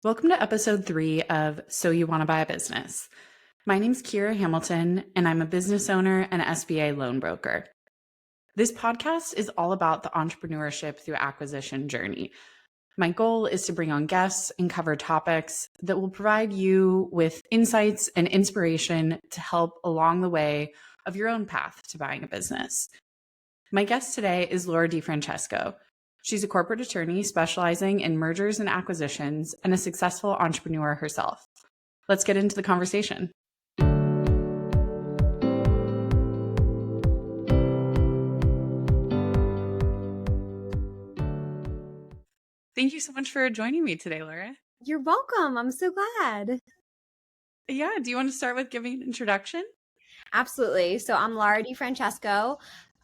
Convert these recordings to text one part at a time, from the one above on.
Welcome to episode 3 of So You Want to Buy a Business. My name's Kira Hamilton, and I'm a business owner and SBA loan broker. This podcast is all about the entrepreneurship through acquisition journey. My goal is to bring on guests and cover topics that will provide you with insights and inspiration to help along the way of your own path to buying a business. My guest today is DiFrancesco. She's a corporate attorney specializing in mergers and acquisitions and a successful entrepreneur herself. Let's get into the conversation. Thank you so much for joining me today, Laura. You're welcome. I'm so glad. Yeah, do you want to start with giving an introduction? Absolutely. So I'm Laura DiFrancesco.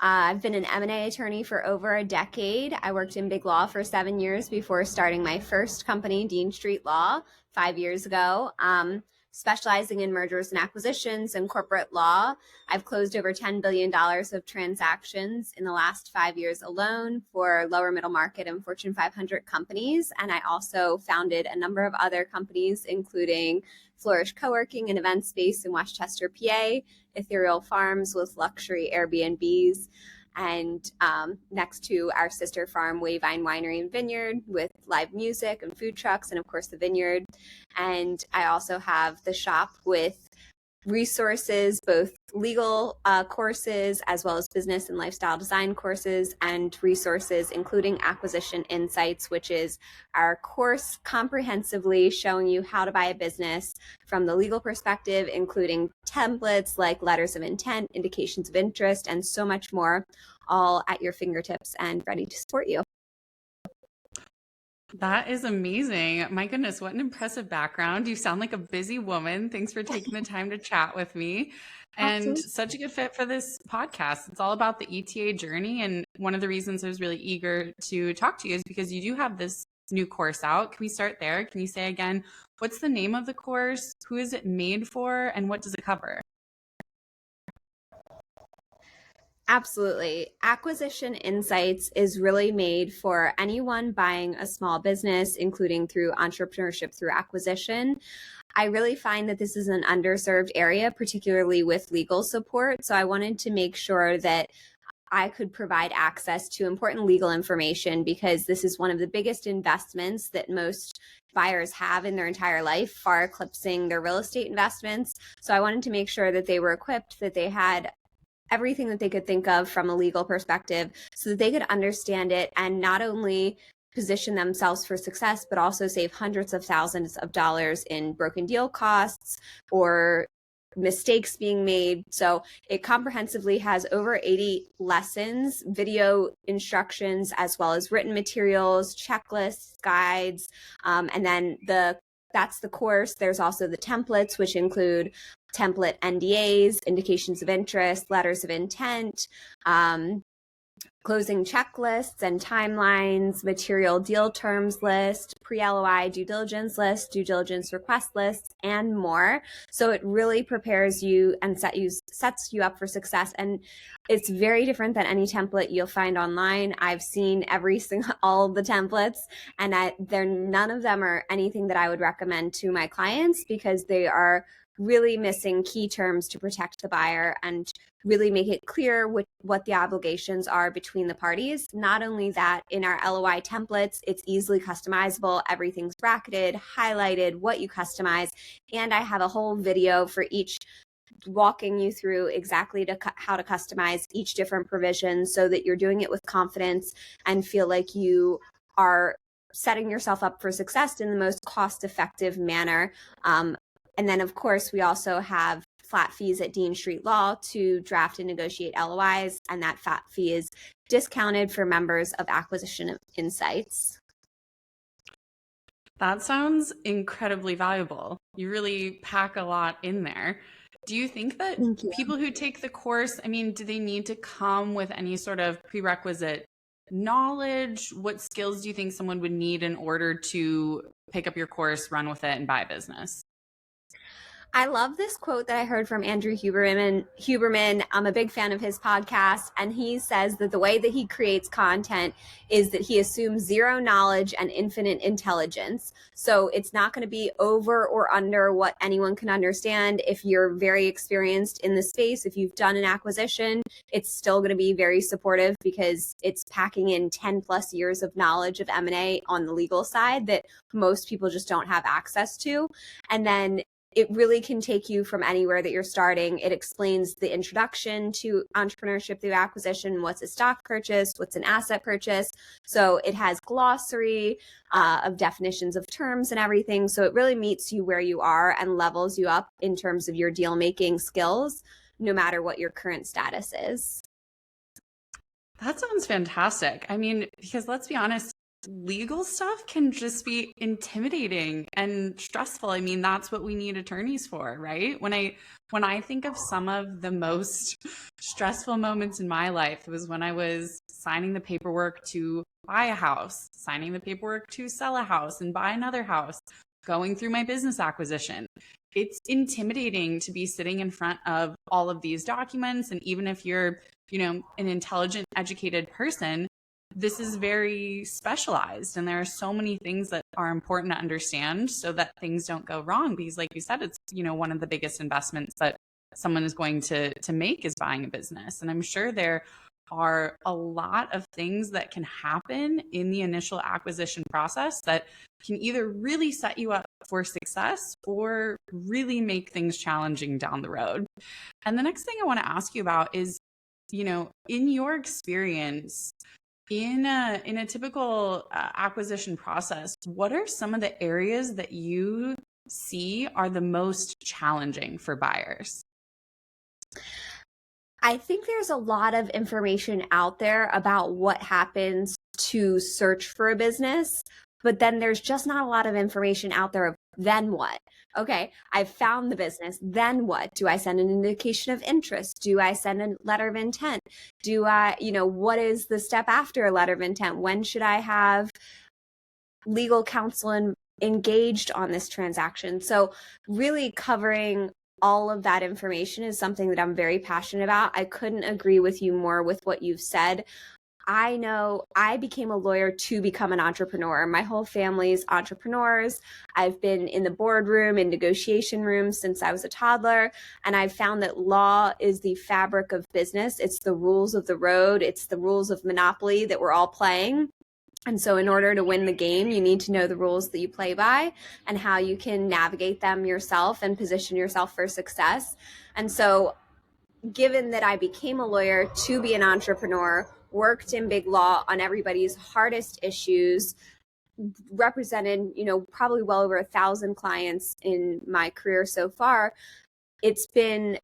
I've been an M&A attorney for over a decade. I worked in big law for 7 years before starting my first company, Dean Street Law, 5 years ago, specializing in mergers and acquisitions and corporate law. I've closed over $10 billion of transactions in the last 5 years alone for lower middle market and Fortune 500 companies. And I also founded a number of other companies, including Flourish Co-working and event space in Westchester, PA, Ethereal Farms with luxury Airbnbs, and next to our sister farm, Wayvine Winery and Vineyard, with live music and food trucks, and of course the vineyard. And I also have the shop with resources, both legal courses as well as business and lifestyle design courses, and resources including Acquisition Insights, which is our course comprehensively showing you how to buy a business from the legal perspective, including templates like letters of intent, indications of interest, and so much more, all at your fingertips and ready to support you. That is amazing. My goodness, what an impressive background. You sound like a busy woman. Thanks for taking the time to chat with me. And Absolutely. Such a good fit for this podcast. It's all about the ETA journey. And one of the reasons I was really eager to talk to you is because you do have this new course out. Can we start there? Can you say again, what's the name of the course? Who is it made for? And what does it cover? Absolutely. Acquisition Insights is really made for anyone buying a small business, including through entrepreneurship through acquisition. I really find that this is an underserved area, particularly with legal support. So I wanted to make sure that I could provide access to important legal information, because this is one of the biggest investments that most buyers have in their entire life, far eclipsing their real estate investments. So I wanted to make sure that they were equipped, that they had everything that they could think of from a legal perspective so that they could understand it and not only position themselves for success, but also save hundreds of thousands of dollars in broken deal costs or mistakes being made. So it comprehensively has over 80 lessons, video instructions, as well as written materials, checklists, guides, and then that's the course. There's also the templates, which include template NDAs, indications of interest, letters of intent, closing checklists and timelines, material deal terms list, pre-LOI due diligence list, due diligence request lists, and more. So it really prepares you and sets you up for success. And it's very different than any template you'll find online. I've seen all of the templates, and none of them are anything that I would recommend to my clients, because they are really missing key terms to protect the buyer and really make it clear what the obligations are between the parties. Not only that, in our LOI templates, it's easily customizable. Everything's bracketed, highlighted, what you customize. And I have a whole video for each, walking you through exactly how to customize each different provision so that you're doing it with confidence and feel like you are setting yourself up for success in the most cost-effective manner. And then, of course, we also have flat fees at Dean Street Law to draft and negotiate LOIs, and that flat fee is discounted for members of Acquisition Insights. That sounds incredibly valuable. You really pack a lot in there. Do you think that people who take the course, do they need to come with any sort of prerequisite knowledge? What skills do you think someone would need in order to pick up your course, run with it, and buy a business? I love this quote that I heard from Andrew Huberman. I'm a big fan of his podcast, and he says that the way that he creates content is that he assumes zero knowledge and infinite intelligence. So it's not going to be over or under what anyone can understand. If you're very experienced in the space, if you've done an acquisition, it's still going to be very supportive because it's packing in 10 plus years of knowledge of M&A on the legal side that most people just don't have access to. And then it really can take you from anywhere that you're starting. It explains the introduction to entrepreneurship through acquisition, what's a stock purchase, what's an asset purchase. So it has glossary of definitions of terms and everything. So it really meets you where you are and levels you up in terms of your deal making skills, no matter what your current status is. That sounds fantastic. I mean, because let's be honest, legal stuff can just be intimidating and stressful. I mean, that's what we need attorneys for, right? When I think of some of the most stressful moments in my life, it was when I was signing the paperwork to buy a house, signing the paperwork to sell a house and buy another house, going through my business acquisition. It's intimidating to be sitting in front of all of these documents. And even if you're, an intelligent, educated person, this is very specialized, and there are so many things that are important to understand so that things don't go wrong, because like you said, it's one of the biggest investments that someone is going to make is buying a business. And I'm sure there are a lot of things that can happen in the initial acquisition process that can either really set you up for success or really make things challenging down the road. And the next thing I want to ask you about is, in your experience, in a typical acquisition process, what are some of the areas that you see are the most challenging for buyers? I think there's a lot of information out there about what happens to search for a business, but then there's just not a lot of information out there of then what? Okay, I've found the business. Then what? Do I send an indication of interest? Do I send a letter of intent? Do I, what is the step after a letter of intent? When should I have legal counsel engaged on this transaction? So really covering all of that information is something that I'm very passionate about. I couldn't agree with you more with what you've said. I know I became a lawyer to become an entrepreneur. My whole family's entrepreneurs. I've been in the boardroom and negotiation rooms since I was a toddler. And I've found that law is the fabric of business. It's the rules of the road. It's the rules of monopoly that we're all playing. And so in order to win the game, you need to know the rules that you play by and how you can navigate them yourself and position yourself for success. And so given that I became a lawyer to be an entrepreneur, worked in big law on everybody's hardest issues, represented, probably well over 1,000 clients in my career so far, it's been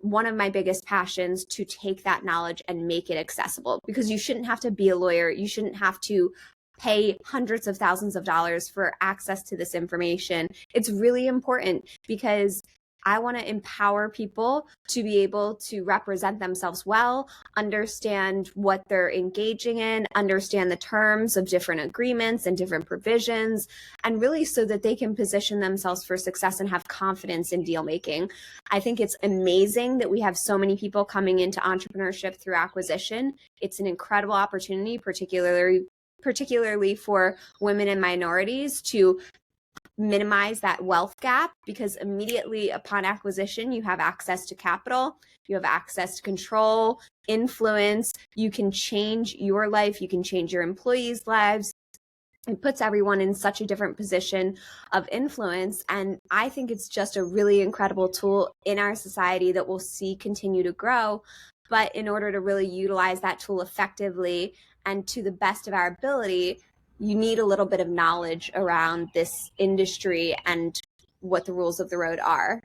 one of my biggest passions to take that knowledge and make it accessible, because you shouldn't have to be a lawyer. You shouldn't have to pay hundreds of thousands of dollars for access to this information. It's really important because I want to empower people to be able to represent themselves well, understand what they're engaging in, understand the terms of different agreements and different provisions, and really so that they can position themselves for success and have confidence in deal making. I think it's amazing that we have so many people coming into entrepreneurship through acquisition. It's an incredible opportunity, particularly for women and minorities, to minimize that wealth gap, because immediately upon acquisition, you have access to capital, you have access to control, influence, you can change your life, you can change your employees' lives. It puts everyone in such a different position of influence. And I think it's just a really incredible tool in our society that we'll see continue to grow. But in order to really utilize that tool effectively and to the best of our ability, you need a little bit of knowledge around this industry and what the rules of the road are.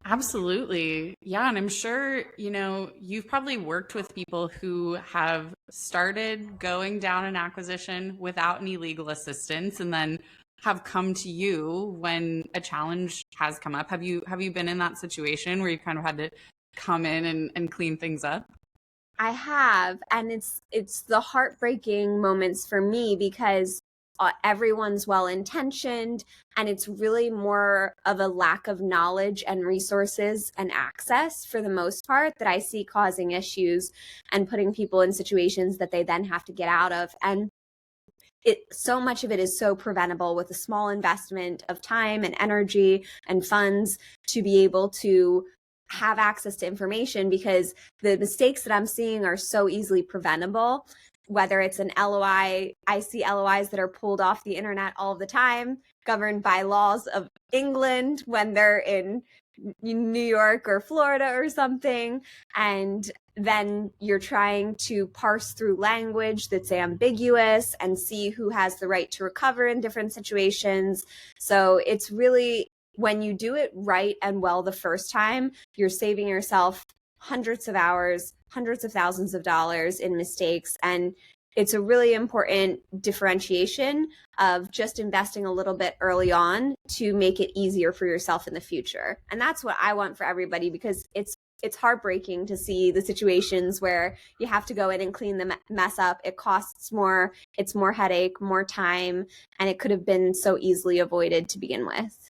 Absolutely. Yeah. And I'm sure, you've probably worked with people who have started going down an acquisition without any legal assistance and then have come to you when a challenge has come up. Have you been in that situation where you kind of had to come in and clean things up? I have, and it's the heartbreaking moments for me, because everyone's well-intentioned, and it's really more of a lack of knowledge and resources and access for the most part that I see causing issues and putting people in situations that they then have to get out of. And so much of it is so preventable with a small investment of time and energy and funds to be able to have access to information, because the mistakes that I'm seeing are so easily preventable. Whether it's an LOI, I see LOIs that are pulled off the internet all the time, governed by laws of England when they're in New York or Florida or something. And then you're trying to parse through language that's ambiguous and see who has the right to recover in different situations. So it's really, when you do it right and well the first time, you're saving yourself hundreds of hours, hundreds of thousands of dollars in mistakes. And it's a really important differentiation of just investing a little bit early on to make it easier for yourself in the future. And that's what I want for everybody, because it's heartbreaking to see the situations where you have to go in and clean the mess up. It costs more, it's more headache, more time, and it could have been so easily avoided to begin with.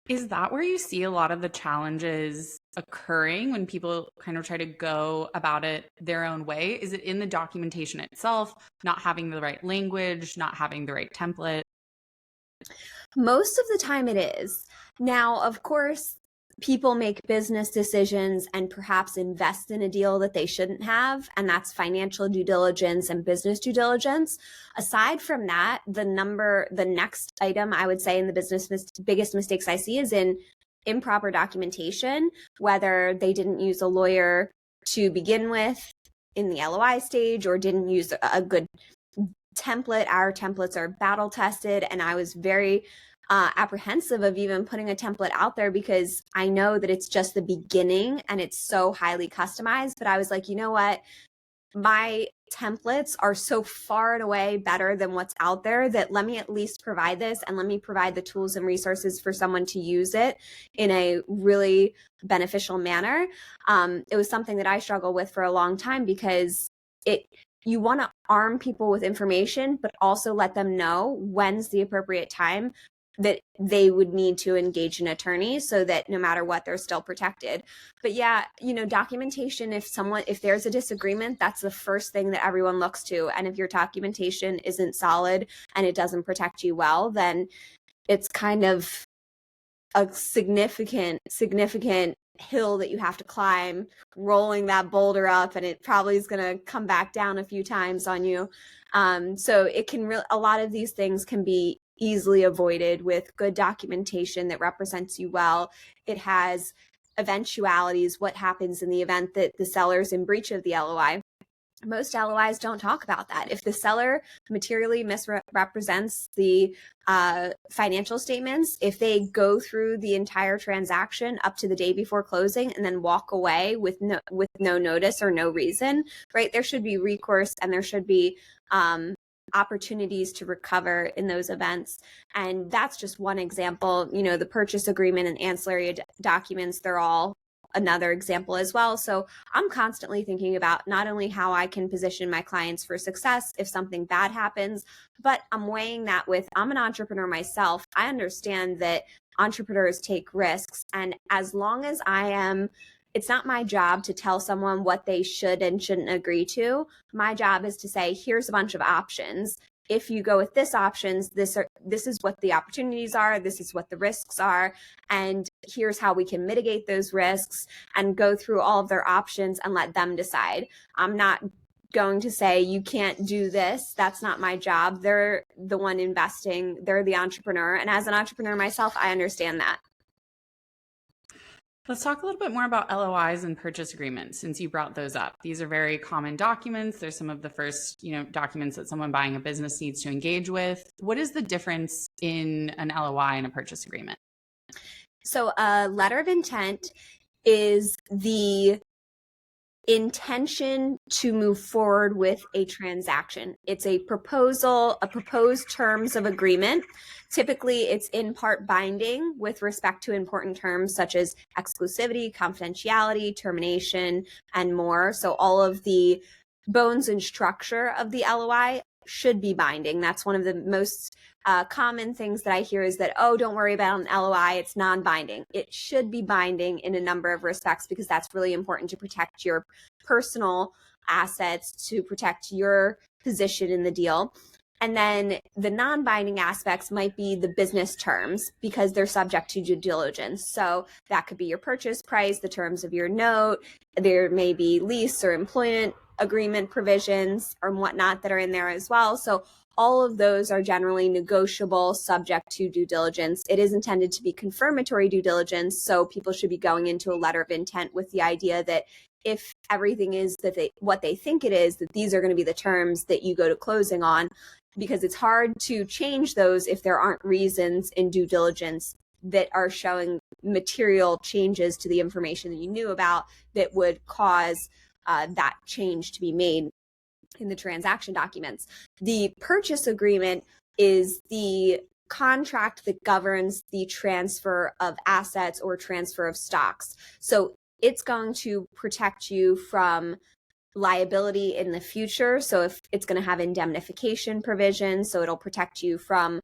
Is that where you see a lot of the challenges occurring when people kind of try to go about it their own way? Is it in the documentation itself, not having the right language, not having the right template? Most of the time it is. Now, of course, people make business decisions and perhaps invest in a deal that they shouldn't have, and that's financial due diligence and business due diligence. Aside from that, the next item I would say in the business biggest mistakes I see is in improper documentation, whether they didn't use a lawyer to begin with in the LOI stage or didn't use a good template. Our templates are battle tested, and I was very apprehensive of even putting a template out there because I know that it's just the beginning and it's so highly customized. But I was like, you know what? My templates are so far and away better than what's out there that let me at least provide this, and let me provide the tools and resources for someone to use it in a really beneficial manner. It was something that I struggled with for a long time because you want to arm people with information, but also let them know when's the appropriate time that they would need to engage an attorney so that no matter what, they're still protected. But yeah, documentation, if there's a disagreement, that's the first thing that everyone looks to. And if your documentation isn't solid and it doesn't protect you well, then it's kind of a significant hill that you have to climb, rolling that boulder up, and it probably is going to come back down a few times on you. So it can a lot of these things can be easily avoided with good documentation that represents you well. It has eventualities, what happens in the event that the seller's in breach of the LOI. Most LOIs don't talk about that. If the seller materially misrepresents the financial statements, if they go through the entire transaction up to the day before closing and then walk away with no notice or no reason, right? There should be recourse, and there should be opportunities to recover in those events. And that's just one example. The purchase agreement and ancillary documents, they're all another example as well. So I'm constantly thinking about not only how I can position my clients for success if something bad happens, but I'm weighing that with, I'm an entrepreneur myself. I understand that entrepreneurs take risks. And as long as it's not my job to tell someone what they should and shouldn't agree to. My job is to say, here's a bunch of options. If you go with this options, this is what the opportunities are, this is what the risks are, and here's how we can mitigate those risks, and go through all of their options and let them decide. I'm not going to say you can't do this. That's not my job. They're the one investing, they're the entrepreneur. And as an entrepreneur myself, I understand that. Let's talk a little bit more about LOIs and purchase agreements, since you brought those up. These are very common documents. They're some of the first, documents that someone buying a business needs to engage with. What is the difference in an LOI and a purchase agreement? So a letter of intent is the intention to move forward with a transaction. It's a proposal, a proposed terms of agreement. Typically, it's in part binding with respect to important terms such as exclusivity, confidentiality, termination, and more. So all of the bones and structure of the LOI should be binding. That's one of the most common things that I hear is that, oh, don't worry about an LOI, it's non-binding. It should be binding in a number of respects because that's really important to protect your personal assets, to protect your position in the deal. And then the non-binding aspects might be the business terms because they're subject to due diligence. So that could be your purchase price, the terms of your note. There may be lease or employment agreement provisions or whatnot that are in there as well. So all of those are generally negotiable, subject to due diligence. It is intended to be confirmatory due diligence. So people should be going into a letter of intent with the idea that if everything is what they think it is, that these are going to be the terms that you go to closing on, because it's hard to change those if there aren't reasons in due diligence that are showing material changes to the information that you knew about that would cause that change to be made in the transaction documents. The purchase agreement is the contract that governs the transfer of assets or transfer of stocks. So it's going to protect you from liability in the future. So if it's going to have indemnification provisions, so it'll protect you from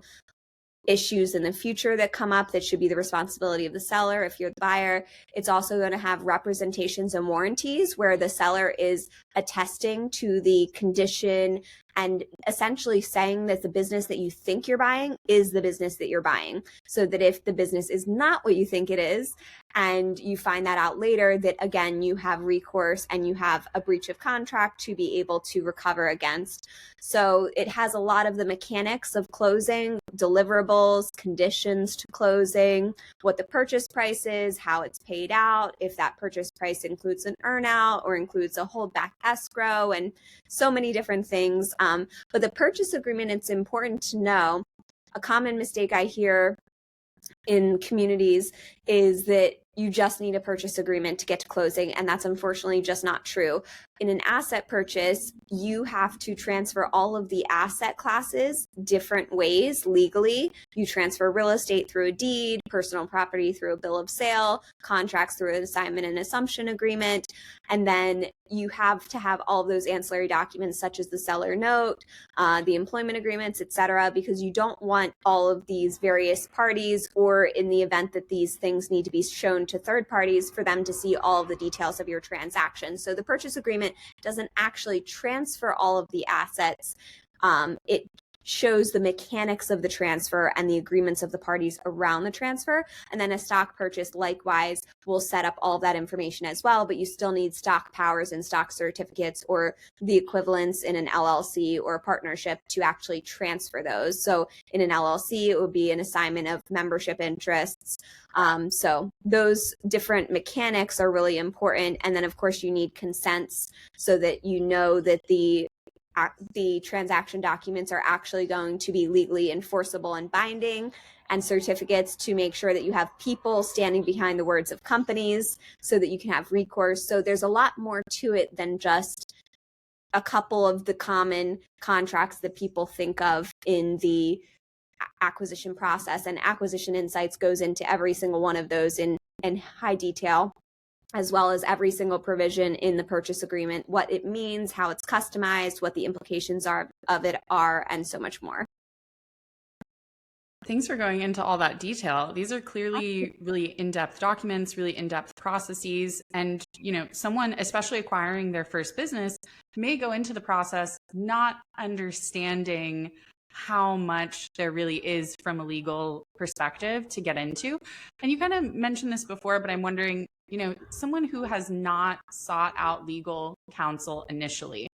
issues in the future that come up that should be the responsibility of the seller if you're the buyer. It's also going to have representations and warranties where the seller is attesting to the condition and essentially saying that the business that you think you're buying is the business that you're buying. So that if the business is not what you think it is, and you find that out later, that again, you have recourse and you have a breach of contract to be able to recover against. So it has a lot of the mechanics of closing, deliverables, conditions to closing, what the purchase price is, how it's paid out, if that purchase price includes an earnout or includes a holdback escrow, and so many different things. But the purchase agreement, it's important to know, a common mistake I hear in communities is that you just need a purchase agreement to get to closing, and that's unfortunately just not true. In an asset purchase, you have to transfer all of the asset classes different ways legally. You transfer real estate through a deed, personal property through a bill of sale, contracts through an assignment and assumption agreement, and then you have to have all of those ancillary documents such as the seller note, the employment agreements, etc., because you don't want all of these various parties, or in the event that these things need to be shown to third parties, for them to see all of the details of your transaction. So the purchase agreement doesn't actually transfer all of the assets. It shows the mechanics of the transfer and the agreements of the parties around the transfer. And then a stock purchase likewise will set up all of that information as well, but you still need stock powers and stock certificates or the equivalents in an LLC or a partnership to actually transfer those. So in an LLC, it would be an assignment of membership interests. So those different mechanics are really important. And then of course you need consents so that you know that the transaction documents are actually going to be legally enforceable and binding, and certificates to make sure that you have people standing behind the words of companies so that you can have recourse. So there's a lot more to it than just a couple of the common contracts that people think of in the acquisition process, and Acquisition Insights goes into every single one of those in high detail, as well as every single provision in the purchase agreement, what it means, how it's customized, what the implications of it are, and so much more. Thanks for going into all that detail. These are clearly really in-depth documents, really in-depth processes. And, someone, especially acquiring their first business, may go into the process not understanding how much there really is from a legal perspective to get into. And you kind of mentioned this before, but I'm wondering, someone who has not sought out legal counsel initially,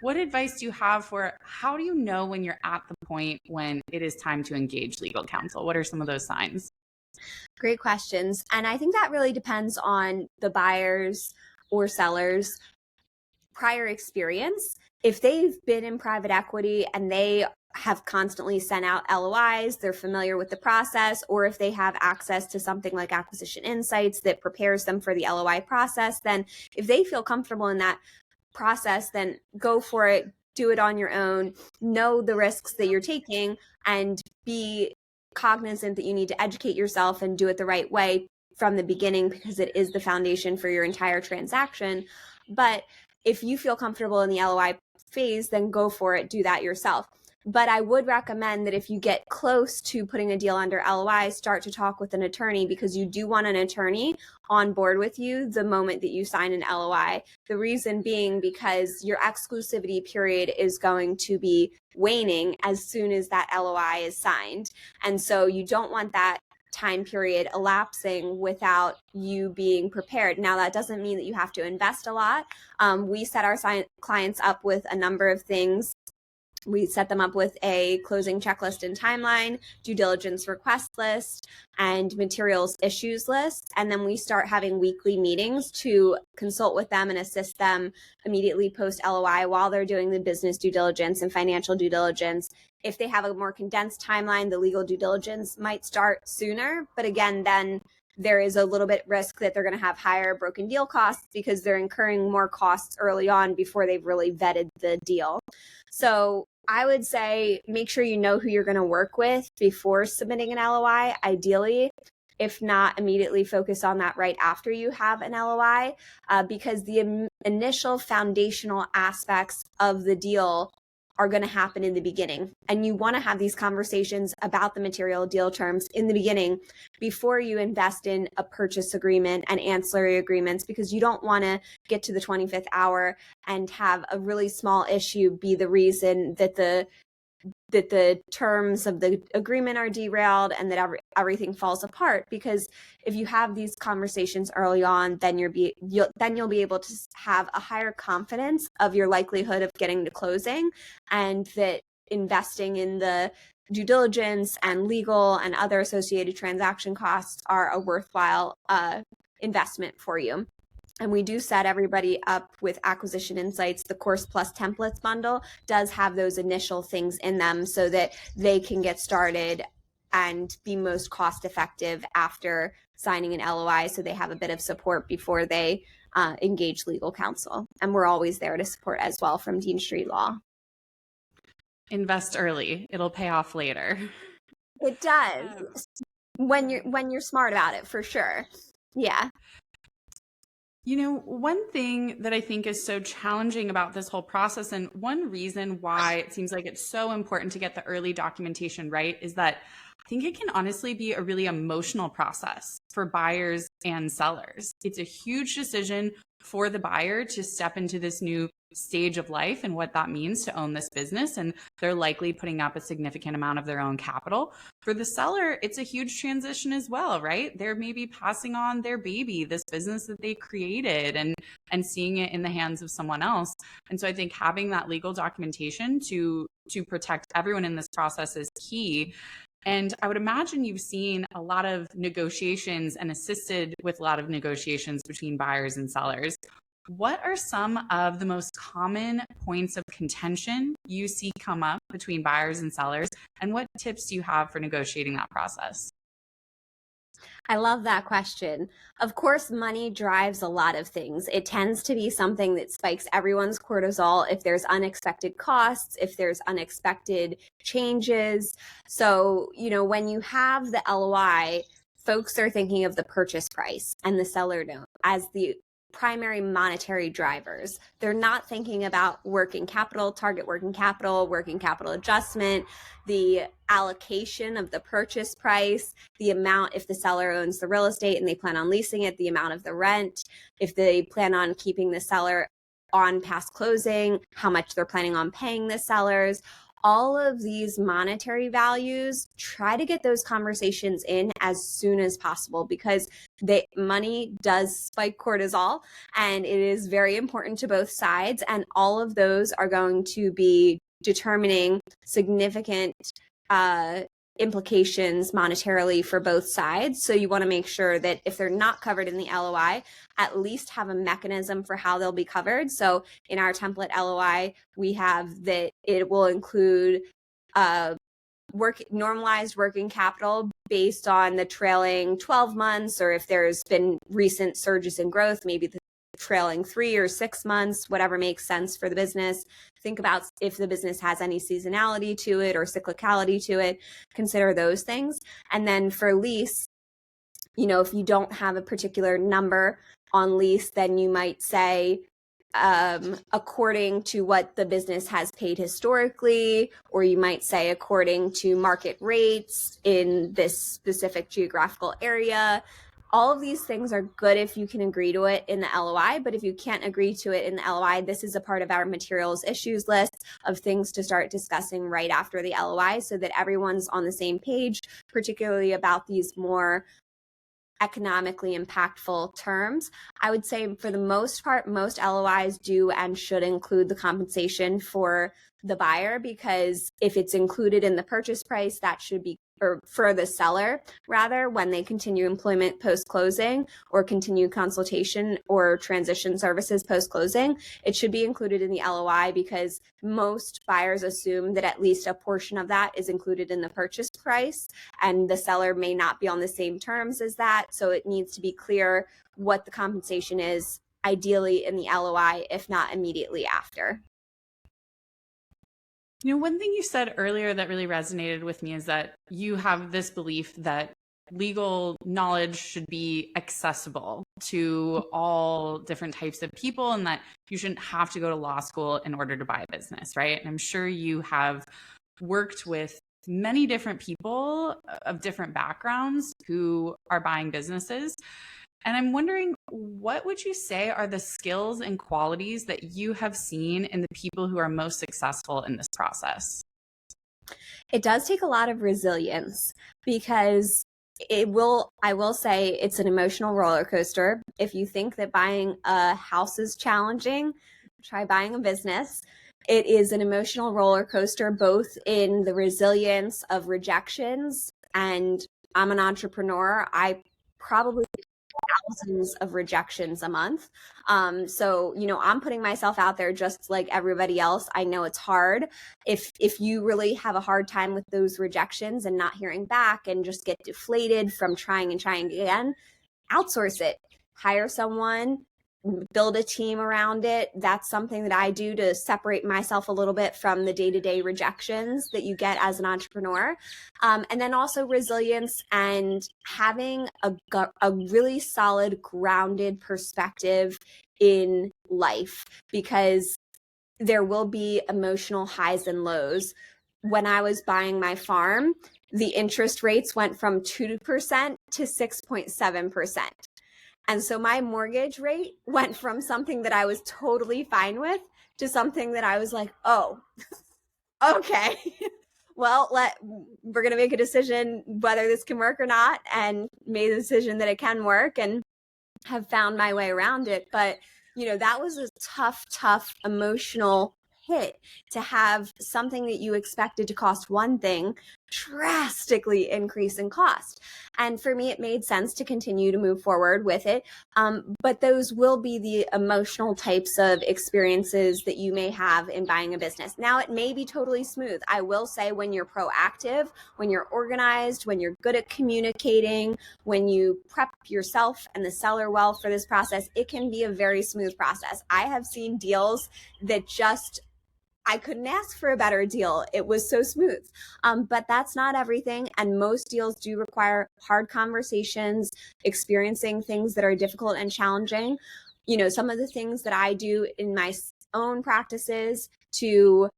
what advice do you have for how do you know when you're at the point when it is time to engage legal counsel? What are some of those signs? Great questions. And I think that really depends on the buyers or sellers' prior experience. If they've been in private equity and they have constantly sent out LOIs, they're familiar with the process, or if they have access to something like Acquisition Insights that prepares them for the LOI process, then if they feel comfortable in that process, then go for it, do it on your own, know the risks that you're taking, and be cognizant that you need to educate yourself and do it the right way from the beginning, because it is the foundation for your entire transaction. But if you feel comfortable in the LOI phase, then go for it, do that yourself. But I would recommend that if you get close to putting a deal under LOI, start to talk with an attorney, because you do want an attorney on board with you the moment that you sign an LOI. The reason being because your exclusivity period is going to be waning as soon as that LOI is signed. And so you don't want that time period elapsing without you being prepared. Now, that doesn't mean that you have to invest a lot. We set our clients up with a number of things. We set them up with a closing checklist and timeline, due diligence request list, and materials issues list. And then we start having weekly meetings to consult with them and assist them immediately post LOI while they're doing the business due diligence and financial due diligence. If they have a more condensed timeline, the legal due diligence might start sooner. But again, then there is a little bit risk that they're going to have higher broken deal costs because they're incurring more costs early on before they've really vetted the deal. So I would say make sure you know who you're going to work with before submitting an LOI. Ideally, if not, immediately focus on that right after you have an LOI, because the initial foundational aspects of the deal are going to happen in the beginning. And you want to have these conversations about the material deal terms in the beginning before you invest in a purchase agreement and ancillary agreements, because you don't want to get to the 25th hour and have a really small issue be the reason that the terms of the agreement are derailed and that everything falls apart. Because if you have these conversations early on, then you'll be able to have a higher confidence of your likelihood of getting to closing, and that investing in the due diligence and legal and other associated transaction costs are a worthwhile investment for you. And we do set everybody up with Acquisition Insights. The Course Plus Templates bundle does have those initial things in them so that they can get started and be most cost effective after signing an LOI, so they have a bit of support before they engage legal counsel. And we're always there to support as well from Dean Street Law. Invest early. It'll pay off later. It does. When you're smart about it, for sure. Yeah. You know, one thing that I think is so challenging about this whole process, and one reason why it seems like it's so important to get the early documentation right, is that I think it can honestly be a really emotional process for buyers and sellers. It's a huge decision for the buyer to step into this new stage of life and what that means to own this business. And they're likely putting up a significant amount of their own capital. For the seller, it's a huge transition as well, right? They're maybe passing on their baby, this business that they created, and seeing it in the hands of someone else. And so I think having that legal documentation to protect everyone in this process is key. And I would imagine you've seen a lot of negotiations and assisted with a lot of negotiations between buyers and sellers. What are some of the most common points of contention you see come up between buyers and sellers? And what tips do you have for negotiating that process? I love that question. Of course, money drives a lot of things. It tends to be something that spikes everyone's cortisol if there's unexpected costs, if there's unexpected changes. So, when you have the LOI, folks are thinking of the purchase price and the seller note as the primary monetary drivers. They're not thinking about working capital, target working capital adjustment, the allocation of the purchase price, the amount if the seller owns the real estate and they plan on leasing it, the amount of the rent, if they plan on keeping the seller on past closing, how much they're planning on paying the sellers. All of these monetary values, try to get those conversations in as soon as possible, because money does spike cortisol and it is very important to both sides. And all of those are going to be determining significant implications monetarily for both sides. So you want to make sure that if they're not covered in the LOI, at least have a mechanism for how they'll be covered. So in our template LOI, we have that it will include normalized working capital based on the trailing 12 months, or if there's been recent surges in growth, maybe the trailing 3 or 6 months, whatever makes sense for the business. Think about if the business has any seasonality to it or cyclicality to it, consider those things. And then for lease, if you don't have a particular number on lease, then you might say according to what the business has paid historically, or you might say according to market rates in this specific geographical area. All of these things are good if you can agree to it in the LOI, but if you can't agree to it in the LOI, this is a part of our materials issues list of things to start discussing right after the LOI so that everyone's on the same page, particularly about these more economically impactful terms. I would say for the most part, most LOIs do and should include the compensation for the buyer, because if it's included in the purchase price, that should be, or for the seller rather, when they continue employment post-closing or continue consultation or transition services post-closing, it should be included in the LOI, because most buyers assume that at least a portion of that is included in the purchase price, and the seller may not be on the same terms as that. So it needs to be clear what the compensation is, ideally in the LOI, if not immediately after. You know, one thing you said earlier that really resonated with me is that you have this belief that legal knowledge should be accessible to all different types of people, and that you shouldn't have to go to law school in order to buy a business, right? And I'm sure you have worked with many different people of different backgrounds who are buying businesses. And I'm wondering, what would you say are the skills and qualities that you have seen in the people who are most successful in this process? It does take a lot of resilience, because I will say it's an emotional roller coaster. If you think that buying a house is challenging, try buying a business. It is an emotional roller coaster, both in the resilience of rejections, and I'm an entrepreneur. I probably thousands of rejections a month. So, I'm putting myself out there just like everybody else. I know it's hard. If you really have a hard time with those rejections and not hearing back and just get deflated from trying and trying again, outsource it. Hire someone, build a team around it. That's something that I do to separate myself a little bit from the day-to-day rejections that you get as an entrepreneur. And then also resilience and having a really solid, grounded perspective in life, because there will be emotional highs and lows. When I was buying my farm, the interest rates went from 2% to 6.7%. And so my mortgage rate went from something that I was totally fine with to something that I was like, oh, okay. Well, we're going to make a decision whether this can work or not, and made the decision that it can work and have found my way around it. But, that was a tough emotional hit, to have something that you expected to cost one thing drastically increase in cost. And for me, it made sense to continue to move forward with it. But those will be the emotional types of experiences that you may have in buying a business. Now, it may be totally smooth. I will say, when you're proactive, when you're organized, when you're good at communicating, when you prep yourself and the seller well for this process, it can be a very smooth process. I have seen deals that I couldn't ask for a better deal. It was so smooth. But that's not everything. And most deals do require hard conversations, experiencing things that are difficult and challenging. Some of the things that I do in my own practices to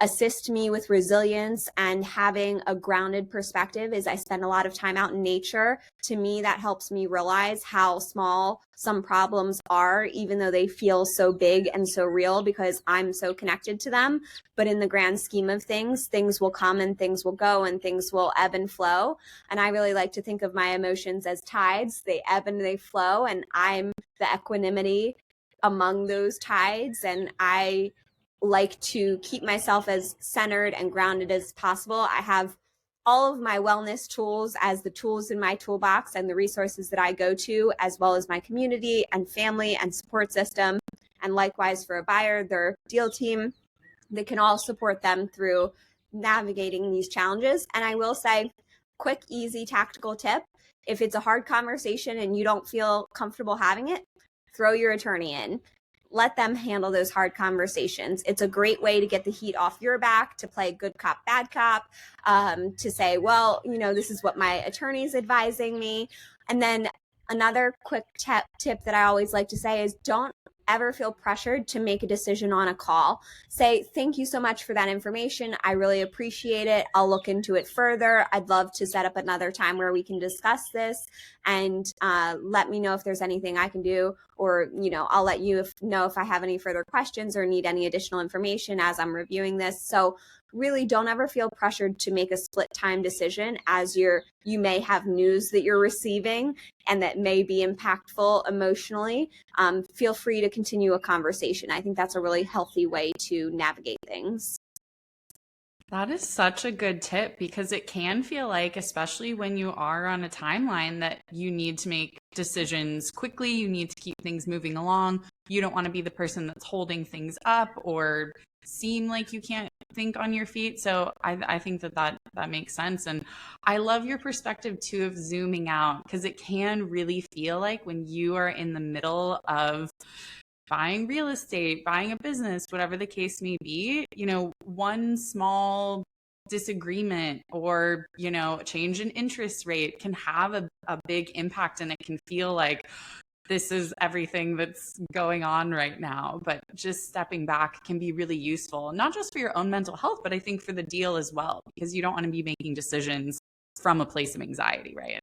assist me with resilience and having a grounded perspective is I spend a lot of time out in nature. To me, that helps me realize how small some problems are, even though they feel so big and so real, because I'm so connected to them. But in the grand scheme of things will come and things will go and things will ebb and flow. And I really like to think of my emotions as tides. They ebb and they flow, and I'm the equanimity among those tides. And I like to keep myself as centered and grounded as possible. I have all of my wellness tools as the tools in my toolbox and the resources that I go to, as well as my community and family and support system. And likewise for a buyer, their deal team, that can all support them through navigating these challenges. And I will say, quick, easy, tactical tip: if it's a hard conversation and you don't feel comfortable having it, throw your attorney in. Let them handle those hard conversations. It's a great way to get the heat off your back, to play good cop, bad cop, to say, well, this is what my attorney's advising me. And then another quick tip that I always like to say is, don't ever feel pressured to make a decision on a call. Say, thank you so much for that information. I really appreciate it. I'll look into it further. I'd love to set up another time where we can discuss this, and let me know if there's anything I can do, or, I'll let you know if I have any further questions or need any additional information as I'm reviewing this. So really don't ever feel pressured to make a split time decision, as you may have news that you're receiving and that may be impactful emotionally. Feel free to continue a conversation. I think that's a really healthy way to navigate things. That is such a good tip, because it can feel like, especially when you are on a timeline, that you need to make decisions quickly. You need to keep things moving along. You don't want to be the person that's holding things up or seem like you can't think on your feet. So I think that makes sense. And I love your perspective too of zooming out, because it can really feel like when you are in the middle of buying real estate, buying a business, whatever the case may be, one small disagreement or, change in interest rate can have a big impact, and it can feel like this is everything that's going on right now. But just stepping back can be really useful, not just for your own mental health, but I think for the deal as well, because you don't want to be making decisions from a place of anxiety, right?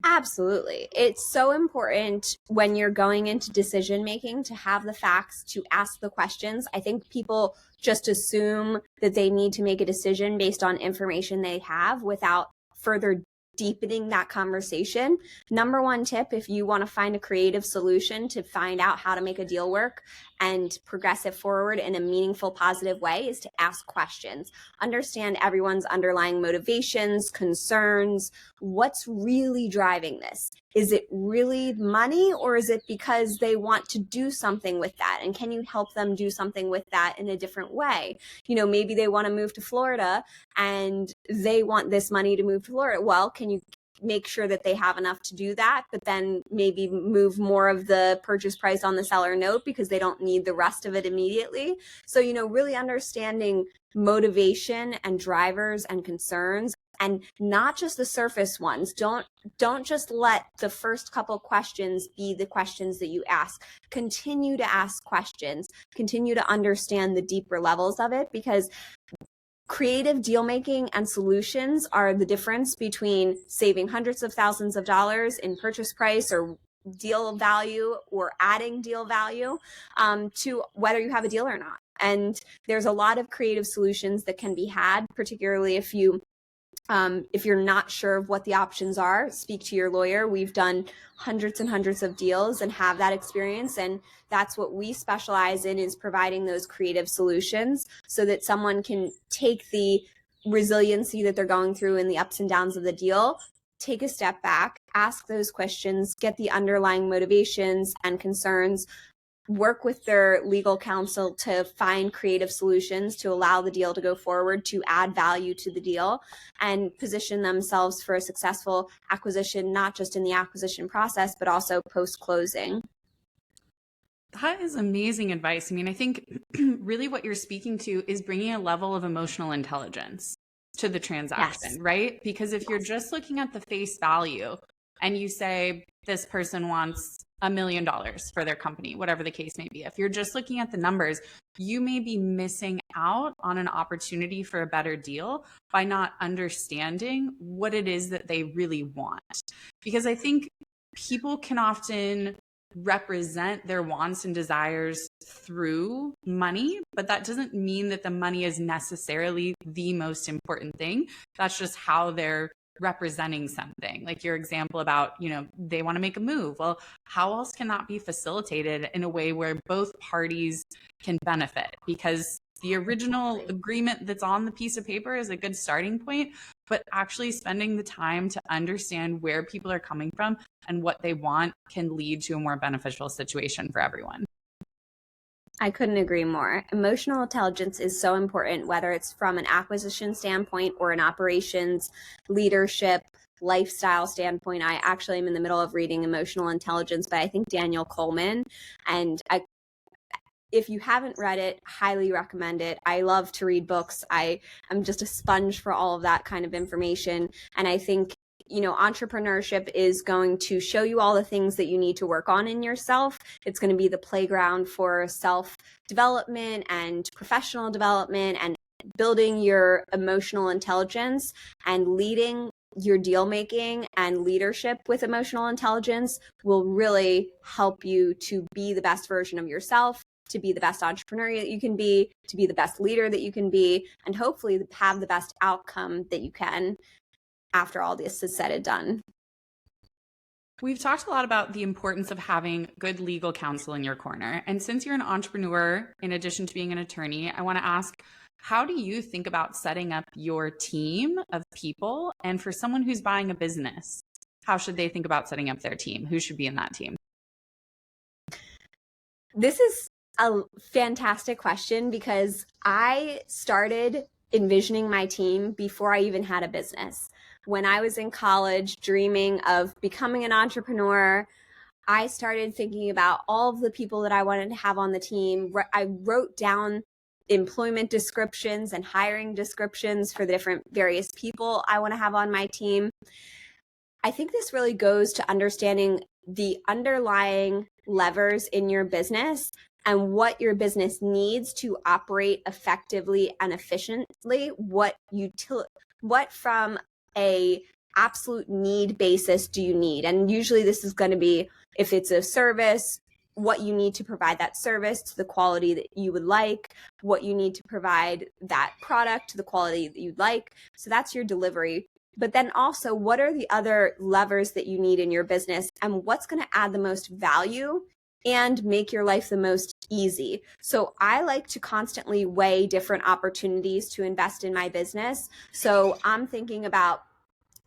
Absolutely. It's so important when you're going into decision making to have the facts, to ask the questions. I think people just assume that they need to make a decision based on information they have without further deepening that conversation. Number one tip, if you want to find a creative solution to find out how to make a deal work and progress it forward in a meaningful, positive way, is to ask questions. Understand everyone's underlying motivations, concerns. What's really driving this? Is it really money, or is it because they want to do something with that? And can you help them do something with that in a different way? Maybe they want to move to Florida and they want this money to move to Florida. Well, can you make sure that they have enough to do that, but then maybe move more of the purchase price on the seller note because they don't need the rest of it immediately? So, really understanding motivation and drivers and concerns, and not just the surface ones. Don't just let the first couple questions be the questions that you ask. Continue to ask questions. Continue to understand the deeper levels of it, because creative deal making and solutions are the difference between saving hundreds of thousands of dollars in purchase price or deal value, or adding deal value to whether you have a deal or not. And there's a lot of creative solutions that can be had, particularly if you're not sure of what the options are. Speak to your lawyer. We've done hundreds and hundreds of deals and have that experience, and that's what we specialize in, is providing those creative solutions so that someone can take the resiliency that they're going through and the ups and downs of the deal, take a step back, ask those questions, get the underlying motivations and concerns, work with their legal counsel to find creative solutions to allow the deal to go forward, to add value to the deal, and position themselves for a successful acquisition, not just in the acquisition process, but also post-closing. That is amazing advice. I mean, I think really what you're speaking to is bringing a level of emotional intelligence to the transaction, yes, right? Because if you're just looking at the face value and you say this person wants $1 million for their company, whatever the case may be, if you're just looking at the numbers, you may be missing out on an opportunity for a better deal by not understanding what it is that they really want. Because I think people can often represent their wants and desires through money, but that doesn't mean that the money is necessarily the most important thing. That's just how they're representing something. Like your example about, they want to make a move. Well, how else can that be facilitated in a way where both parties can benefit? Because the original agreement that's on the piece of paper is a good starting point, but actually spending the time to understand where people are coming from and what they want can lead to a more beneficial situation for everyone. I couldn't agree more. Emotional intelligence is so important, whether it's from an acquisition standpoint or an operations, leadership, lifestyle standpoint. I actually am in the middle of reading Emotional Intelligence by, I think, Daniel Coleman. And if you haven't read it, highly recommend it. I love to read books. I'm just a sponge for all of that kind of information. And I think entrepreneurship is going to show you all the things that you need to work on in yourself. It's going to be the playground for self-development and professional development and building your emotional intelligence and leading your deal making and leadership with emotional intelligence will really help you to be the best version of yourself, to be the best entrepreneur that you can be, to be the best leader that you can be, and hopefully have the best outcome that you can after all this is said and done. We've talked a lot about the importance of having good legal counsel in your corner. And since you're an entrepreneur, in addition to being an attorney, I want to ask, how do you think about setting up your team of people? And for someone who's buying a business, how should they think about setting up their team? Who should be in that team? This is a fantastic question because I started envisioning my team before I even had a business. When I was in college dreaming of becoming an entrepreneur, I started thinking about all of the people that I wanted to have on the team. I wrote down employment descriptions and hiring descriptions for the different various people I want to have on my team. I think this really goes to understanding the underlying levers in your business and what your business needs to operate effectively and efficiently, what from a absolute need basis do you need? And usually this is going to be, if it's a service, what you need to provide that service to the quality that you would like, what you need to provide that product to the quality that you'd like. So that's your delivery. But then also, what are the other levers that you need in your business and what's going to add the most value and make your life the most easy? So I like to constantly weigh different opportunities to invest in my business. So I'm thinking about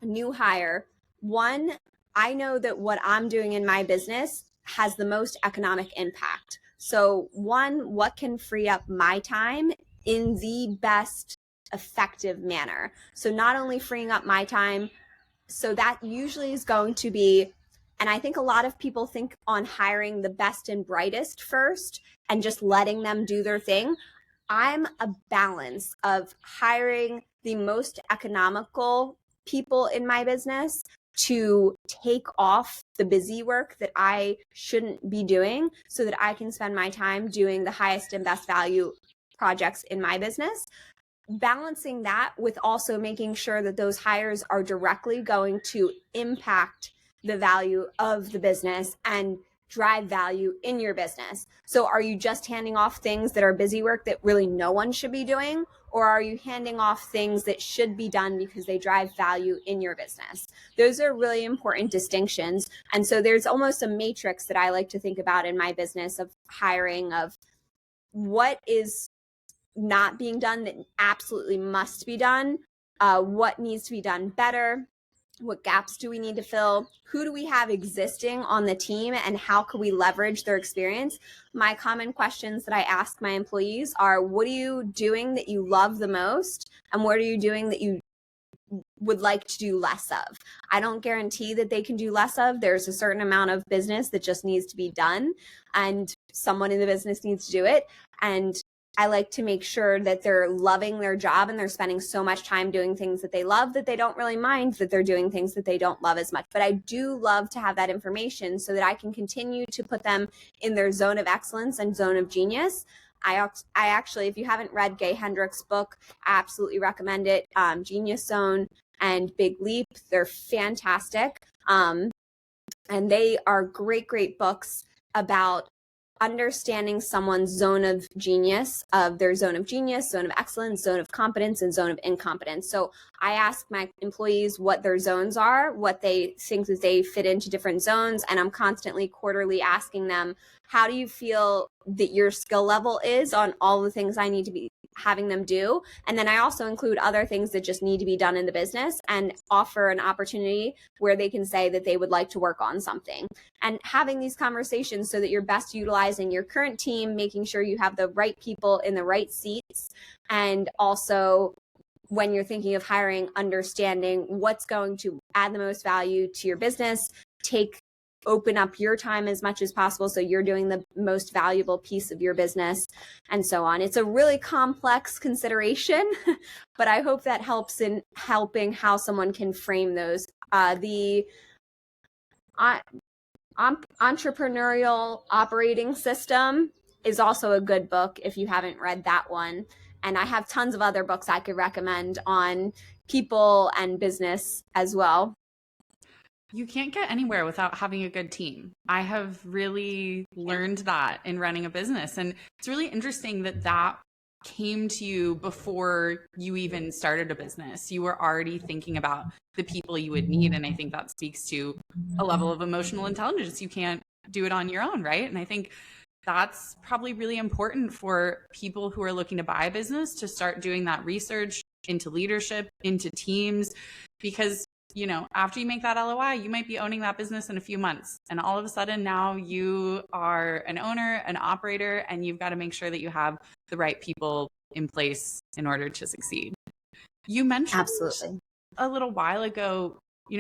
a new hire. One, I know that what I'm doing in my business has the most economic impact. So one, what can free up my time in the best effective manner? So not only freeing up my time, so that usually is going to be, and I think a lot of people think on hiring the best and brightest first and just letting them do their thing. I'm a balance of hiring the most economical people in my business to take off the busy work that I shouldn't be doing so that I can spend my time doing the highest and best value projects in my business. Balancing that with also making sure that those hires are directly going to impact the value of the business and drive value in your business. So are you just handing off things that are busy work that really no one should be doing? Or are you handing off things that should be done because they drive value in your business? Those are really important distinctions. And so there's almost a matrix that I like to think about in my business of hiring, of what is not being done that absolutely must be done, what needs to be done better, what gaps do we need to fill, who do we have existing on the team, and how can we leverage their experience. My common questions that I ask my employees are, what are you doing that you love the most, and what are you doing that you would like to do less of? I don't guarantee that they can do less of. There's a certain amount of business that just needs to be done, and someone in the business needs to do it. And I like to make sure that they're loving their job and they're spending so much time doing things that they love that they don't really mind that they're doing things that they don't love as much. But I do love to have that information so that I can continue to put them in their zone of excellence and zone of genius. I actually, if you haven't read Gay Hendricks' book, I absolutely recommend it. Genius Zone and Big Leap, they're fantastic. And they are great, great books about understanding someone's zone of genius, of their zone of genius, zone of excellence, zone of competence, and zone of incompetence. So I ask my employees what their zones are, what they think that they fit into different zones, and I'm constantly quarterly asking them, how do you feel that your skill level is on all the things I need to be having them do? And then I also include other things that just need to be done in the business and offer an opportunity where they can say that they would like to work on something. And having these conversations so that you're best utilizing your current team, making sure you have the right people in the right seats, and also when you're thinking of hiring, understanding what's going to add the most value to your business, open up your time as much as possible so you're doing the most valuable piece of your business, and so on. It's a really complex consideration, but I hope that helps in helping how someone can frame those The Entrepreneurial Operating System is also a good book if you haven't read that one. And I have tons of other books I could recommend on people and business as well. You can't get anywhere without having a good team. I have really learned that in running a business. And it's really interesting that that came to you before you even started a business. You were already thinking about the people you would need. And I think that speaks to a level of emotional intelligence. You can't do it on your own, right? And I think that's probably really important for people who are looking to buy a business to start doing that research into leadership, into teams, because after you make that LOI, you might be owning that business in a few months. And all of a sudden now you are an owner, an operator, and you've got to make sure that you have the right people in place in order to succeed. You mentioned Absolutely a little while ago,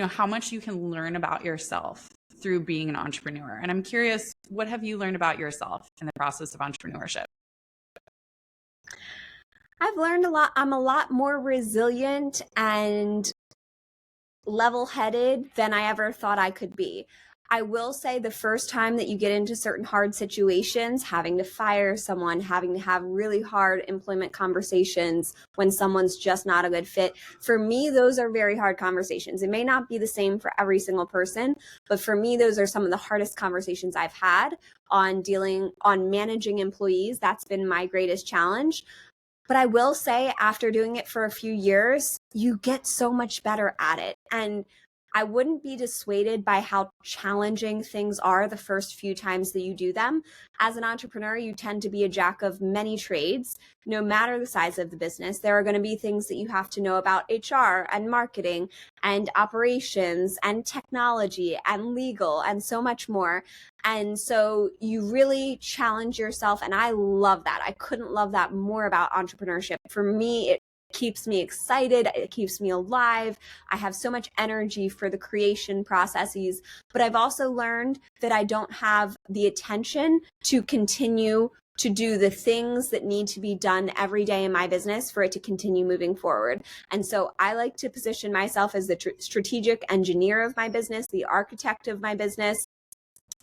how much you can learn about yourself through being an entrepreneur. And I'm curious, what have you learned about yourself in the process of entrepreneurship? I've learned a lot. I'm a lot more resilient and level-headed than I ever thought I could be. I will say the first time that you get into certain hard situations, having to fire someone, having to have really hard employment conversations when someone's just not a good fit, for me, those are very hard conversations. It may not be the same for every single person, but for me, those are some of the hardest conversations I've had on managing employees. That's been my greatest challenge. But I will say, after doing it for a few years, you get so much better at it. And I wouldn't be dissuaded by how challenging things are the first few times that you do them. As an entrepreneur, you tend to be a jack of many trades. No matter the size of the business, there are going to be things that you have to know about HR and marketing and operations and technology and legal and so much more. And so you really challenge yourself. And I love that. I couldn't love that more about entrepreneurship. For me, it keeps me excited. It keeps me alive. I have so much energy for the creation processes, but I've also learned that I don't have the attention to continue to do the things that need to be done every day in my business for it to continue moving forward. And so I like to position myself as the strategic engineer of my business, the architect of my business.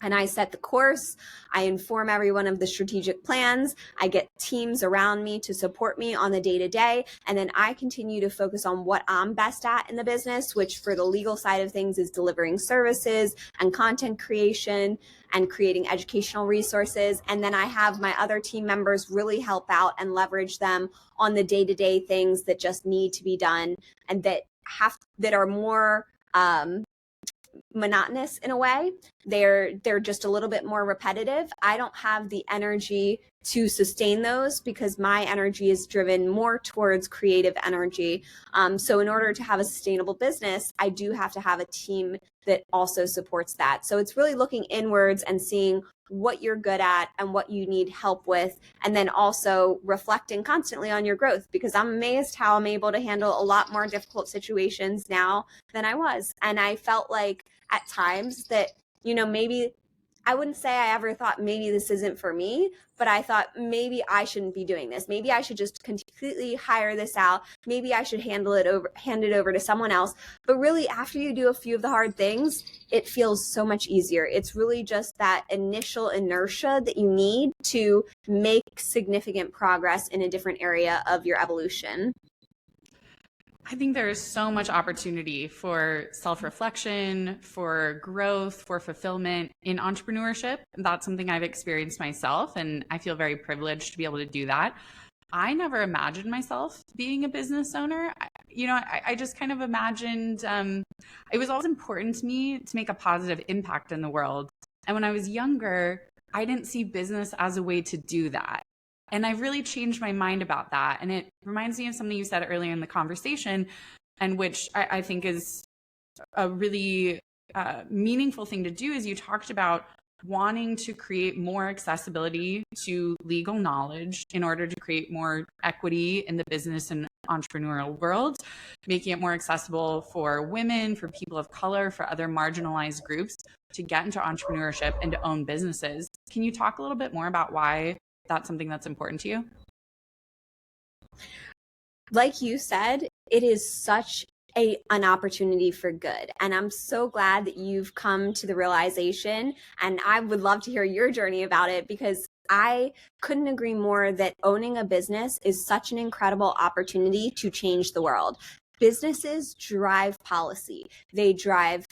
And I set the course, I inform everyone of the strategic plans, I get teams around me to support me on the day-to-day, and then I continue to focus on what I'm best at in the business, which for the legal side of things is delivering services and content creation and creating educational resources. And then I have my other team members really help out and leverage them on the day-to-day things that just need to be done and that are more monotonous in a way. They're just a little bit more repetitive. I don't have the energy to sustain those because my energy is driven more towards creative energy. So in order to have a sustainable business, I do have to have a team that also supports that. So it's really looking inwards and seeing what you're good at and what you need help with, and then also reflecting constantly on your growth, because I'm amazed how I'm able to handle a lot more difficult situations now than I was. And I felt like at times that, maybe I wouldn't say I ever thought maybe this isn't for me, but I thought maybe I shouldn't be doing this. Maybe I should just completely hire this out. Maybe I should hand it over to someone else. But really, after you do a few of the hard things, it feels so much easier. It's really just that initial inertia that you need to make significant progress in a different area of your evolution. I think there is so much opportunity for self-reflection, for growth, for fulfillment in entrepreneurship. That's something I've experienced myself, and I feel very privileged to be able to do that. I never imagined myself being a business owner. I just kind of imagined it was always important to me to make a positive impact in the world. And when I was younger, I didn't see business as a way to do that. And I've really changed my mind about that. And it reminds me of something you said earlier in the conversation, and which I think is a really meaningful thing to do, is you talked about wanting to create more accessibility to legal knowledge in order to create more equity in the business and entrepreneurial world, making it more accessible for women, for people of color, for other marginalized groups to get into entrepreneurship and to own businesses. Can you talk a little bit more about why that's something that's important to you? Like you said, it is such an opportunity for good. And I'm so glad that you've come to the realization, and I would love to hear your journey about it, because I couldn't agree more that owning a business is such an incredible opportunity to change the world. Businesses drive policy. They drive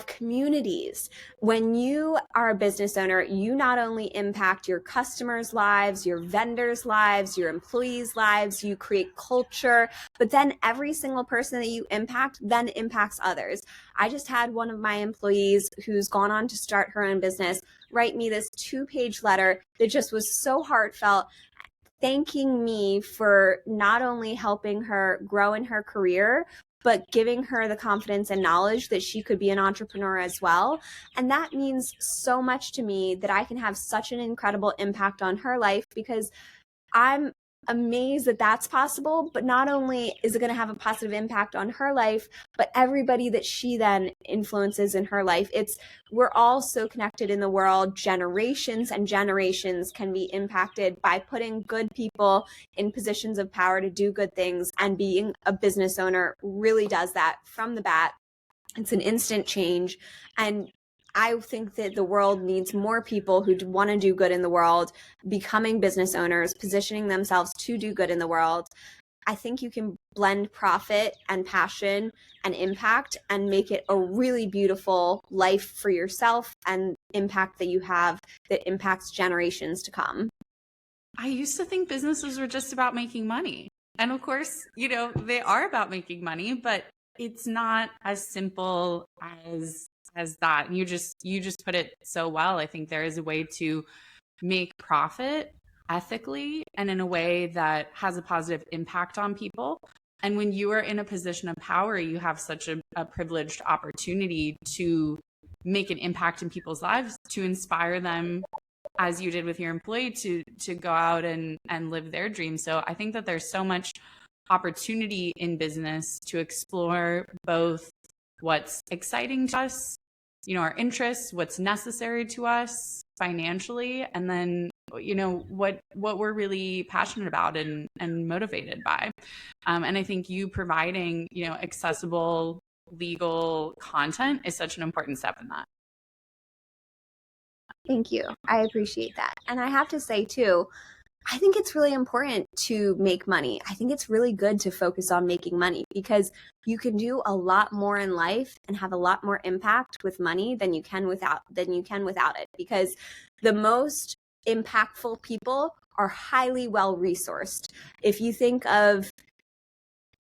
communities. When you are a business owner, you not only impact your customers' lives, your vendors' lives, your employees' lives, you create culture, but then every single person that you impact then impacts others. I just had one of my employees who's gone on to start her own business write me this 2-page letter that just was so heartfelt, thanking me for not only helping her grow in her career, but giving her the confidence and knowledge that she could be an entrepreneur as well. And that means so much to me, that I can have such an incredible impact on her life, because I'm amazed that that's possible. But not only is it going to have a positive impact on her life, but everybody that she then influences in her life. We're all so connected in the world. Generations and generations can be impacted by putting good people in positions of power to do good things. And being a business owner really does that from the bat. It's an instant change. And I think that the world needs more people who want to do good in the world, becoming business owners, positioning themselves to do good in the world. I think you can blend profit and passion and impact and make it a really beautiful life for yourself, and impact that you have that impacts generations to come. I used to think businesses were just about making money. And of course, they are about making money, but it's not as simple as that. And you just put it so well. I think there is a way to make profit ethically and in a way that has a positive impact on people. And when you are in a position of power, you have such a privileged opportunity to make an impact in people's lives, to inspire them, as you did with your employee, to go out and live their dreams. So I think that there's so much opportunity in business to explore both what's exciting to us, our interests, what's necessary to us financially, and then what we're really passionate about and motivated by. And I think you providing accessible legal content is such an important step in that. Thank you. I appreciate that. And I have to say too, I think it's really important to make money. I think it's really good to focus on making money, because you can do a lot more in life and have a lot more impact with money than you can without it. Because the most impactful people are highly well resourced. If you think of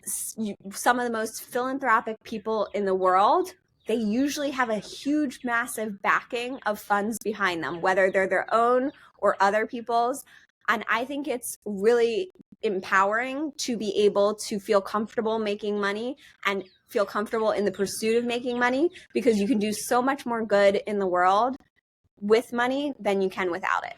some of the most philanthropic people in the world, they usually have a huge, massive backing of funds behind them, whether they're their own or other people's. And I think it's really empowering to be able to feel comfortable making money and feel comfortable in the pursuit of making money, because you can do so much more good in the world with money than you can without it.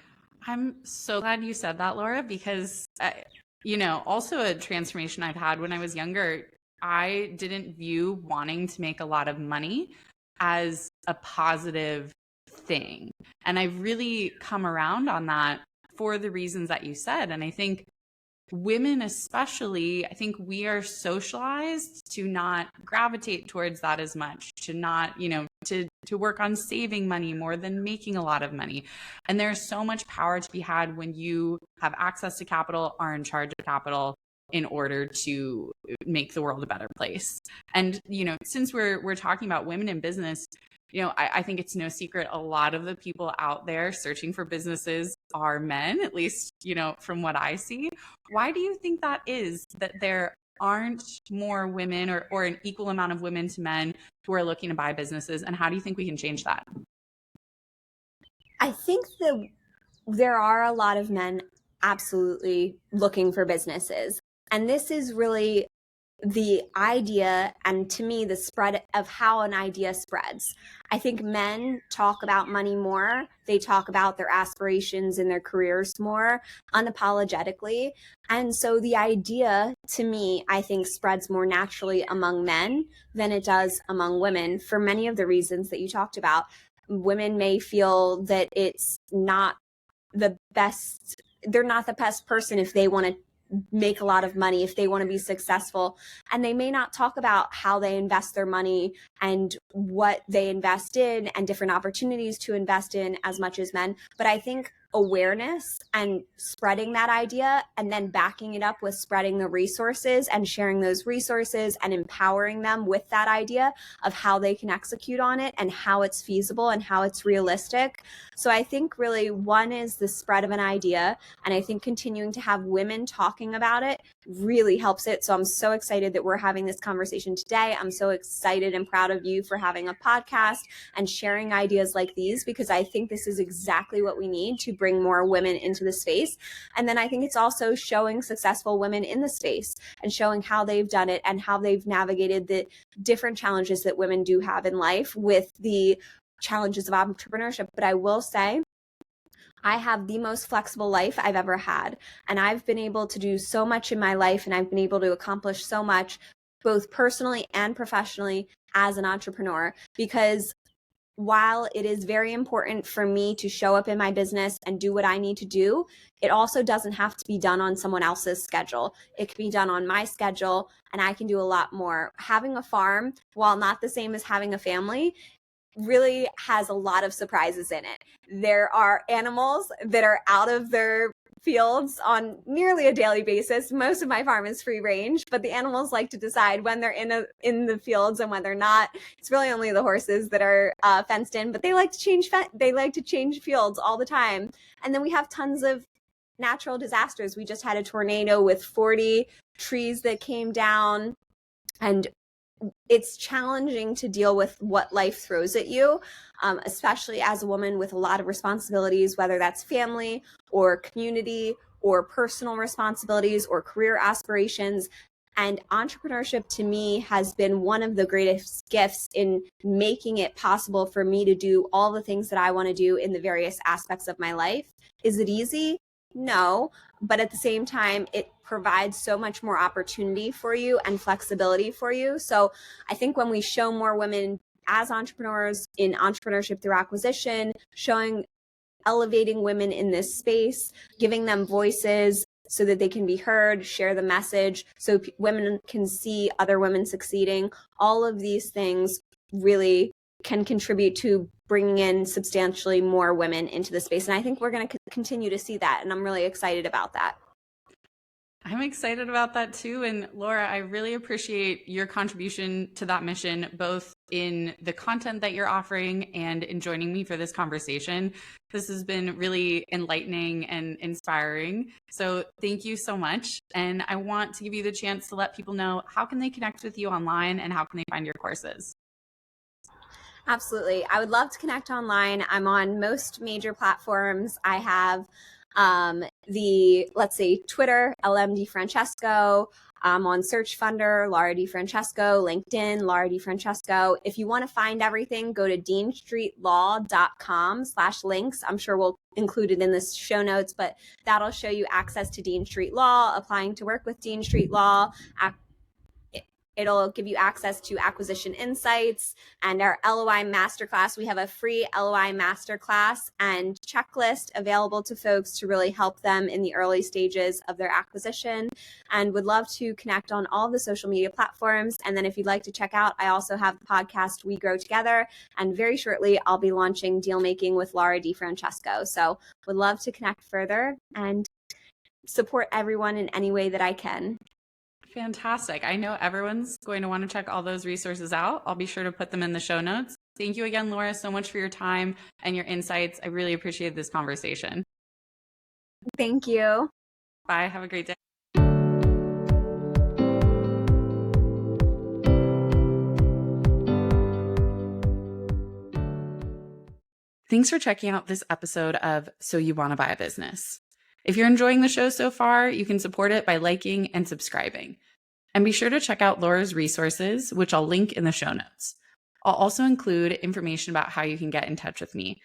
I'm so glad you said that, Laura, because, also a transformation I've had when I was younger, I didn't view wanting to make a lot of money as a positive thing. And I've really come around on that for the reasons that you said. And I think women especially, I think we are socialized to not gravitate towards that as much, to not, to work on saving money more than making a lot of money. And there's so much power to be had when you have access to capital, are in charge of capital, in order to make the world a better place. And, since we're talking about women in business, I think it's no secret a lot of the people out there searching for businesses are men, at least, from what I see. Why do you think that is, that there aren't more women or an equal amount of women to men who are looking to buy businesses? And how do you think we can change that? I think that there are a lot of men absolutely looking for businesses. And this is really the idea, and to me, the spread of how an idea spreads. I think men talk about money more. They talk about their aspirations in their careers more unapologetically. And so the idea, to me, I think spreads more naturally among men than it does among women, for many of the reasons that you talked about. Women may feel that it's not the best, they're not the best person if they want to make a lot of money, if they want to be successful. And they may not talk about how they invest their money and what they invest in and different opportunities to invest in as much as men. But I think awareness and spreading that idea and then backing it up with spreading the resources and sharing those resources and empowering them with that idea of how they can execute on it and how it's feasible and how it's realistic. So I think really one is the spread of an idea, and I think continuing to have women talking about it really helps it. So I'm so excited that we're having this conversation today. I'm so excited and proud of you for having a podcast and sharing ideas like these, because I think this is exactly what we need to bring more women into the space. And then I think it's also showing successful women in the space and showing how they've done it and how they've navigated the different challenges that women do have in life with the challenges of entrepreneurship. But I will say, I have the most flexible life I've ever had. And I've been able to do so much in my life, and I've been able to accomplish so much, both personally and professionally, as an entrepreneur. Because while it is very important for me to show up in my business and do what I need to do, it also doesn't have to be done on someone else's schedule. It can be done on my schedule, and I can do a lot more. Having a farm, while not the same as having a family, really has a lot of surprises in it. There are animals that are out of their fields on nearly a daily basis. Most of my farm is free range, but the animals like to decide when they're in the fields and when they're not. It's really only the horses that are fenced in, but they like to change fields all the time. And then we have tons of natural disasters. We just had a tornado with 40 trees that came down, and it's challenging to deal with what life throws at you, especially as a woman with a lot of responsibilities, whether that's family or community or personal responsibilities or career aspirations. And entrepreneurship to me has been one of the greatest gifts in making it possible for me to do all the things that I want to do in the various aspects of my life. Is it easy? No, but at the same time, it provides so much more opportunity for you and flexibility for you. So I think when we show more women as entrepreneurs in entrepreneurship through acquisition, elevating women in this space, giving them voices so that they can be heard, share the message, so women can see other women succeeding, all of these things really can contribute to bringing in substantially more women into the space. And I think we're going to continue to see that. And I'm really excited about that. I'm excited about that too. And Laura, I really appreciate your contribution to that mission, both in the content that you're offering and in joining me for this conversation. This has been really enlightening and inspiring. So thank you so much. And I want to give you the chance to let people know, how can they connect with you online and how can they find your courses? Absolutely. I would love to connect online. I'm on most major platforms. I have Twitter, LM DiFrancesco. I'm on Search Funder, Laura DiFrancesco, LinkedIn, Laura DiFrancesco. If you want to find everything, go to deanstreetlaw.com/links. I'm sure we'll include it in the show notes, but that'll show you access to Dean Street Law, applying to work with Dean Street Law. It'll give you access to acquisition insights and our LOI masterclass. We have a free LOI masterclass and checklist available to folks to really help them in the early stages of their acquisition, and would love to connect on all of the social media platforms. And then if you'd like to check out, I also have the podcast We Grow Together, and very shortly I'll be launching Deal Making with Laura DiFrancesco. So would love to connect further and support everyone in any way that I can. Fantastic. I know everyone's going to want to check all those resources out. I'll be sure to put them in the show notes. Thank you again, Laura, so much for your time and your insights. I really appreciate this conversation. Thank you. Bye. Have a great day. Thanks for checking out this episode of So You Want to Buy a Business. If you're enjoying the show so far, you can support it by liking and subscribing. And be sure to check out Laura's resources, which I'll link in the show notes. I'll also include information about how you can get in touch with me.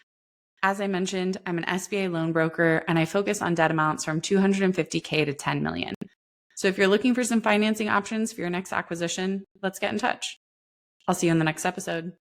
As I mentioned, I'm an SBA loan broker, and I focus on debt amounts from $250K to $10 million. So if you're looking for some financing options for your next acquisition, let's get in touch. I'll see you in the next episode.